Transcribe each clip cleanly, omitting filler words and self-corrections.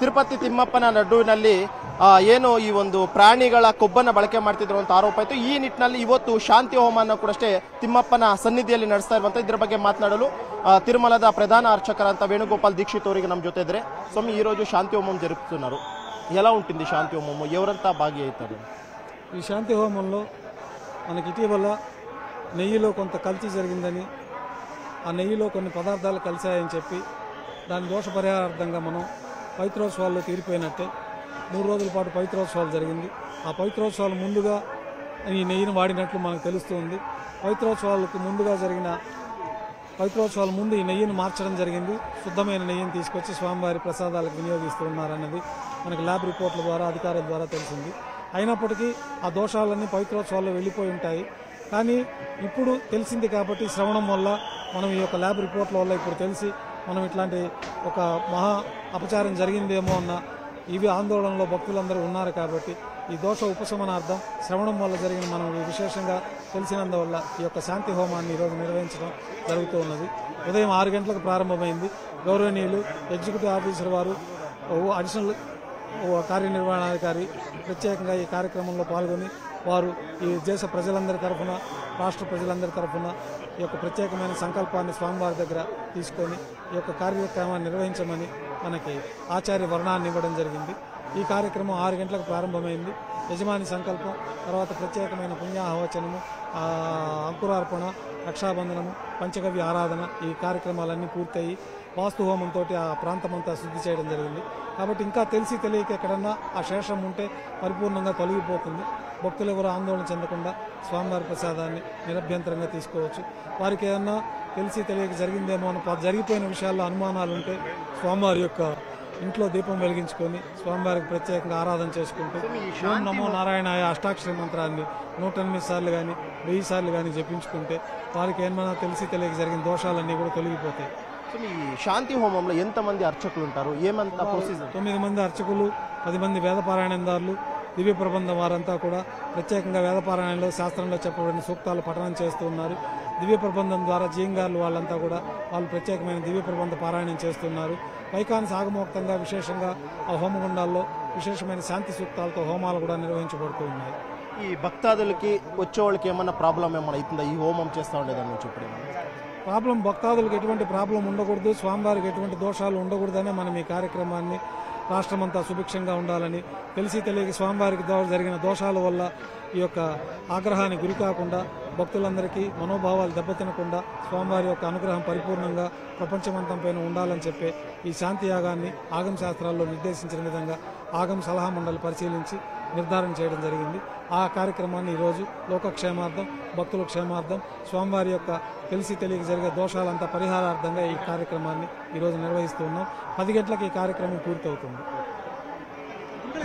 ತಿರುಪತಿ ತಿಮ್ಮಪ್ಪನ ನಡುವಿನಲ್ಲಿ ಏನು ಈ ಒಂದು ಪ್ರಾಣಿಗಳ ಕೊಬ್ಬನ್ನು ಬಳಕೆ ಮಾಡ್ತಿದ್ರು ಅಂತ ಆರೋಪ ಇತ್ತು. ಈ ನಿಟ್ಟಿನಲ್ಲಿ ಇವತ್ತು ಶಾಂತಿ ಹೋಮವನ್ನು ಕೂಡ ಅಷ್ಟೇ ತಿಮ್ಮಪ್ಪನ ಸನ್ನಿಧಿಯಲ್ಲಿ ನಡೆಸ್ತಾ ಇರುವಂತ ಇದ್ರ ಬಗ್ಗೆ ಮಾತನಾಡಲು తిరుమలದ ప్రధాన అర్చకరంత వేణుగోపాల్ దీక్షిత్ ಅವರಿಗೆ ನಮ್ಮ జೊತೆ ఇద్దరే. స్వామి ఈ రోజు శాంతి హోమం జరుపుతున్నారు, ఎలా ఉంటుంది శాంతి హోమము, ఎవరంతా భాగి అవుతారు? ఈ శాంతి హోమంలో మనకి ఇటీవల నెయ్యిలో కొంత కల్తీ జరిగిందని, ఆ నెయ్యిలో కొన్ని పదార్థాలు కలిశాయని చెప్పి దాని దోష పరిహారార్థంగా మనం పవిత్రోత్సవాల్లో తీరిపోయినట్టే 3 రోజుల పాటు పవిత్రోత్సవాలు జరిగింది. ఆ పవిత్రోత్సవాలు ముందుగా ఈ నెయ్యిని వాడినట్లు మనకు తెలుస్తుంది. పవిత్రోత్సవాలకు ముందు ఈ నెయ్యిని మార్చడం జరిగింది. శుద్ధమైన నెయ్యిని తీసుకొచ్చి స్వామివారి ప్రసాదాలకు వినియోగిస్తూ ఉన్నారన్నది మనకి ల్యాబ్ రిపోర్ట్ల ద్వారా అధికారుల ద్వారా తెలిసింది. అయినప్పటికీ ఆ దోషాలన్నీ పవిత్రోత్సవాల్లో వెళ్ళిపోయి ఉంటాయి. కానీ ఇప్పుడు తెలిసింది కాబట్టి శ్రవణం వల్ల మనం ఈ యొక్క ల్యాబ్ రిపోర్ట్ల వల్ల ఇప్పుడు తెలిసి మనం ఇట్లాంటి ఒక మహా అపచారం జరిగిందేమో అన్న ఇవి ఆందోళనలో భక్తులందరూ ఉన్నారు. కాబట్టి ఈ దోష ఉపశమనార్థం శ్రవణం వల్ల జరిగిన మనం విశేషంగా తెలిసినందువల్ల ఈ యొక్క శాంతి హోమాన్ని ఈరోజు నిర్వహించడం జరుగుతూ ఉన్నది. ఉదయం 6 గంటలకు ప్రారంభమైంది. గౌరవనీయులు ఎగ్జిక్యూటివ్ ఆఫీసర్ వారు, అడిషనల్ కార్యనిర్వహణాధికారి ప్రత్యేకంగా ఈ కార్యక్రమంలో పాల్గొని వారు ఈ దేశ ప్రజలందరి తరఫున, రాష్ట్ర ప్రజలందరి తరఫున ఈ యొక్క ప్రత్యేకమైన సంకల్పాన్ని స్వామివారి దగ్గర తీసుకొని ఈ యొక్క కార్యక్రమాన్ని నిర్వహించమని మనకి ఆచార్య వర్ణాన్ని ఇవ్వడం జరిగింది. ఈ కార్యక్రమం 6 గంటలకు ప్రారంభమైంది. యజమాని సంకల్పం, తర్వాత ప్రత్యేకమైన పుణ్యాహవచనము, అంకురార్పణ, రక్షాబంధనము, పంచగవ్య ఆరాధన, ఈ కార్యక్రమాలన్నీ పూర్తయి వాస్తు హోమంతో ఆ ప్రాంతమంతా శుద్ధి చేయడం జరిగింది. కాబట్టి ఇంకా తెలిసి తెలియక ఎక్కడన్నా ఆ శేషం ఉంటే పరిపూర్ణంగా తొలగిపోతుంది. భక్తులు ఎవరు ఆందోళన చెందకుండా స్వామివారి ప్రసాదాన్ని నిరభ్యంతరంగా తీసుకోవచ్చు. వారికి ఏదన్నా తెలిసి తెలియక జరిగిందేమో అని జరిగిపోయిన విషయాల్లో అనుమానాలు ఉంటే స్వామివారి యొక్క ఇంట్లో దీపం వెలిగించుకొని స్వామివారికి ప్రత్యేకంగా ఆరాధన చేసుకుంటూ ఓం నమో నారాయణాయ అష్టాక్షర మంత్రాన్ని 108 సార్లు కానీ 1000 సార్లు కానీ జపించుకుంటే వారికి ఏమైనా తెలిసి తెలియక జరిగిన దోషాలన్నీ కూడా తొలగిపోతాయి. ఈ శాంతి హోమంలో ఎంతమంది అర్చకులు ఉంటారు, ఏమంతా ప్రొసీజర్? 9 మంది అర్చకులు, 10 మంది వేదపారాయణదారులు, దివ్య ప్రబంధం వారంతా కూడా ప్రత్యేకంగా వేదపారాయణలో శాస్త్రంలో చెప్పబడిన సూక్తాలు పఠనం చేస్తూ ఉన్నారు. దివ్య ప్రబంధం ద్వారా జీంగార్లు వాళ్ళంతా కూడా వాళ్ళు ప్రత్యేకమైన దివ్య ప్రబంధ పారాయణం చేస్తున్నారు. వైకాన్ సాగమోక్తంగా విశేషంగా ఆ హోమగుండాల్లో విశేషమైన శాంతి సూక్తాలతో హోమాలు కూడా నిర్వహించబడుతూ ఉన్నాయి. ఈ భక్తాదులకి వచ్చేవాళ్ళకి ఏమన్నా ప్రాబ్లం ఏమైనా అవుతుందా ఈ హోమం చేస్తూ ఉండేదాన్ని నుంచి? ప్రాబ్లం భక్తాదులకు ఎటువంటి ప్రాబ్లం ఉండకూడదు, స్వామివారికి ఎటువంటి దోషాలు ఉండకూడదనే మనం ఈ కార్యక్రమాన్ని రాష్ట్రమంతా సుభిక్షంగా ఉండాలని, తెలిసి తెలియక స్వామివారికి జరిగిన దోషాల వల్ల ఈ యొక్క ఆగ్రహానికి గురి కాకుండా భక్తులందరికీ మనోభావాలు దెబ్బతినకుండా స్వామివారి యొక్క అనుగ్రహం పరిపూర్ణంగా ప్రపంచమంతం పైన ఉండాలని చెప్పే ఈ శాంతి యాగాన్ని ఆగమ శాస్త్రాల్లో నిర్దేశించిన విధంగా ఆగమ సలహా మండలి పరిశీలించి నిర్ధారణ చేయడం జరిగింది. ఆ కార్యక్రమాన్ని ఈరోజు లోకక్షేమార్థం, భక్తుల క్షేమార్థం, స్వామివారి యొక్క తెలిసి తెలియక జరిగే దోషాలంతా పరిహారార్థంగా ఈ కార్యక్రమాన్ని ఈరోజు నిర్వహిస్తూ ఉన్నాం. 10 గంటలకు ఈ కార్యక్రమం పూర్తవుతుంది.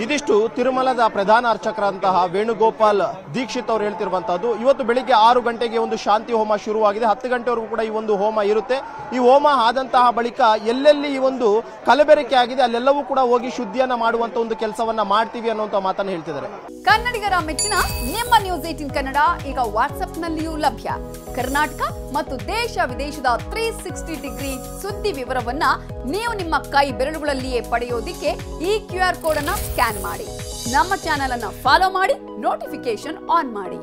ಇದಿಷ್ಟು ತಿರುಮಲದ ಪ್ರಧಾನ ಅರ್ಚಕರಂತಹ ವೇಣುಗೋಪಾಲ್ ದೀಕ್ಷಿತ್ ಅವರು ಹೇಳ್ತಿರುವಂತಹದ್ದು. ಇವತ್ತು ಬೆಳಿಗ್ಗೆ 6 ಗಂಟೆಗೆ ಒಂದು ಶಾಂತಿ ಹೋಮ ಶುರುವಾಗಿದೆ. 10 ಗಂಟೆವರೆಗೂ ಕೂಡ ಈ ಒಂದು ಹೋಮ ಇರುತ್ತೆ. ಈ ಹೋಮ ಆದಂತಹ ಬಳಿಕ ಎಲ್ಲೆಲ್ಲಿ ಈ ಒಂದು ಕಲಬೆರಕೆ ಆಗಿದೆ ಅಲ್ಲೆಲ್ಲವೂ ಕೂಡ ಹೋಗಿ ಶುದ್ಧಿಯನ್ನ ಮಾಡುವಂತ ಒಂದು ಕೆಲಸವನ್ನ ಮಾಡ್ತೀವಿ ಅನ್ನುವಂತ ಮಾತನ್ನ ಹೇಳ್ತಿದ್ದಾರೆ. ಕನ್ನಡಿಗರ ಮೆಚ್ಚಿನ ನಿಮ್ಮ ನ್ಯೂಸ್ 18 ಕನ್ನಡ ಈಗ ವಾಟ್ಸ್ಆಪ್ ನಲ್ಲಿಯೂ ಲಭ್ಯ. ಕರ್ನಾಟಕ ಮತ್ತು ದೇಶ ವಿದೇಶದ 360 ಡಿಗ್ರಿ ಸುದ್ದಿ ವಿವರವನ್ನ ನೀವು ನಿಮ್ಮ ಕೈ ಬೆರಳುಗಳಲ್ಲಿಯೇ ಪಡೆಯೋದಿಕ್ಕೆ ಈ QR ಕೋಡ್ ಅನ್ನು ಸ್ಕ್ಯಾನ್ ಮಾಡಿ. ನಮ್ಮ ಚಾನೆಲ್ ಅನ್ನು ಫಾಲೋ ಮಾಡಿ, ನೋಟಿಫಿಕೇಶನ್ ಆನ್ ಮಾಡಿ.